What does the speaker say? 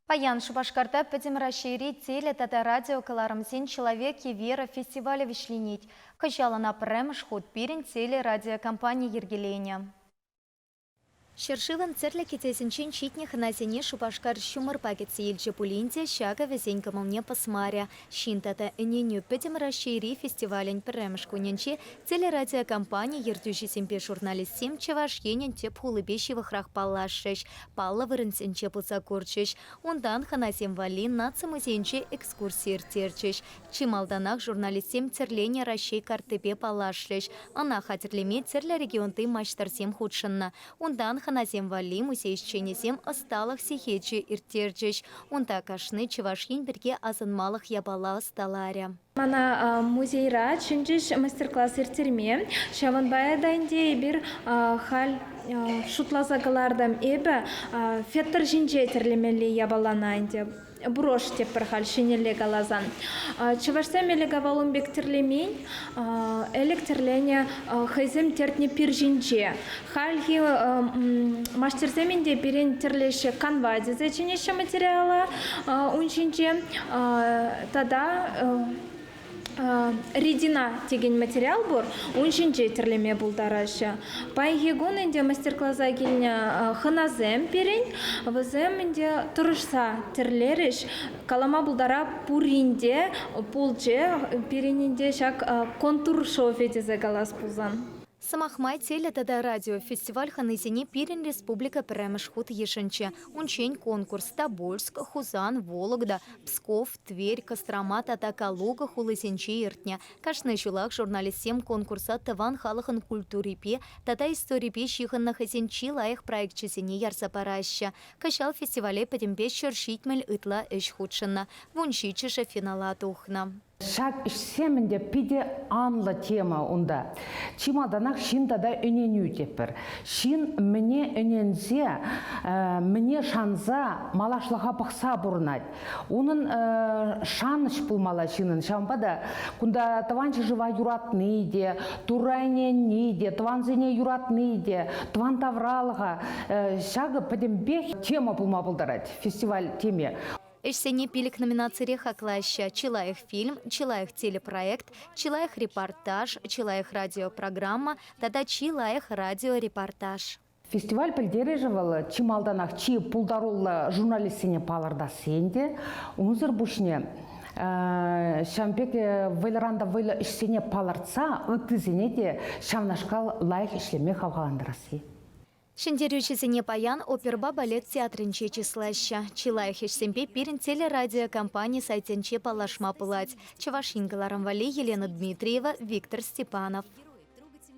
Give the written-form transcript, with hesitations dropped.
Паян Шубашкарта пәдім расшири теле тата радио каларымсен человеки вера фестиваля вишленить. Кыжалана премш худ пирен теле радиокомпания ергеленя. Шершиван церля кетесенчен читнях на зене Шубашкар шумар пакетси ильче пулинте шага везенька мне посмаря. Шинтата эненю пәдім расшири фестивалень премш куненче теле радиокомпания ердюши семпе журналистем чеваш енен теп хулыбеши вахрах палашеш. Палла вырынсенче пылса курчеш. Ондан ханасем валин нацымызенче экскурсиер терчеш. Чималданах журналистем церлене расшей картепе палашлеш. Ана хатерлеме церля регионты маштарсем худшынна. Ондан ханасем вали музейшченесем осталых сихечи иртерчеш. Онда кашны чевашин берге азынмалых ябала осталаря. Мана музейра чынчыш мастер-класс иртерме. Шаванбая дайнде бир хал шутлазагалардам эбе феттер жинже терлемели ябаланайнде. Брош теп бір хал шинеле галазан. Чевашсем элегавалун бектерлемень электерлене хайзем тертне пиржинже. Хальги мастерземенде бирен терлеше канваде зачинеше материала унчинже тада редина деген материал бур, уншинче терлеме булдараша. Пайгегон инде мастер-класса келіне ханазем перен, вазем инде тұрышса терлериш, калама булдара пуринде, пулче, перенинде шак контур шофеде загалас пулзан. Самахмай теле тада радио фестиваль ханызине пирен республика премешхут ешенче. Унчень конкурс Тобольск, Хузан, Вологда, Псков, Тверь, Кострома, тата Калуга, хулысенче иртня. Кашны чулак журналистем конкурса Таван халахан культурипе, тата историпе шиханна хасенчи лаях проектчесене ярсапараща. Кашал фестивале падемпе шершитмель ытла эш худшынна. Вунчичеша финала тухна. Шаг işseminde pide anla tema onda. Çimadanах şintada önenü tepер. Şin мне önense, мне şanza malaşlağa baksa burunat. Onun şanış bulmala şinin şambada. Kunda tavançı жива юратныйде, турайненейде, таванзене юратныйде, таван тавралға. Шагы падембех тема булма булдарат. Фестиваль теме. Эшсене пилик номинации хаклаща Чилаях фильм, Чилаях телепроект, Чилаях репортаж, Чилаях радиопрограмма, тата Чилаях радиорепортаж. Фестиваль пілдережевал чималданах чи пулдарулла журналистине паларда сенде, унзыр бушне шампеке вайларанда вайла ішсене паларца, ықтызене де шамнашкал лайық ішлеме хавғаландырасы. Шендерючесене паян оперба балет театрынче числаща. Чилаях ешсемпе пирен телерадиокомпания сайтенче палашма пылать. Чавашингаларам вали Елена Дмитриева, Виктор Степанов.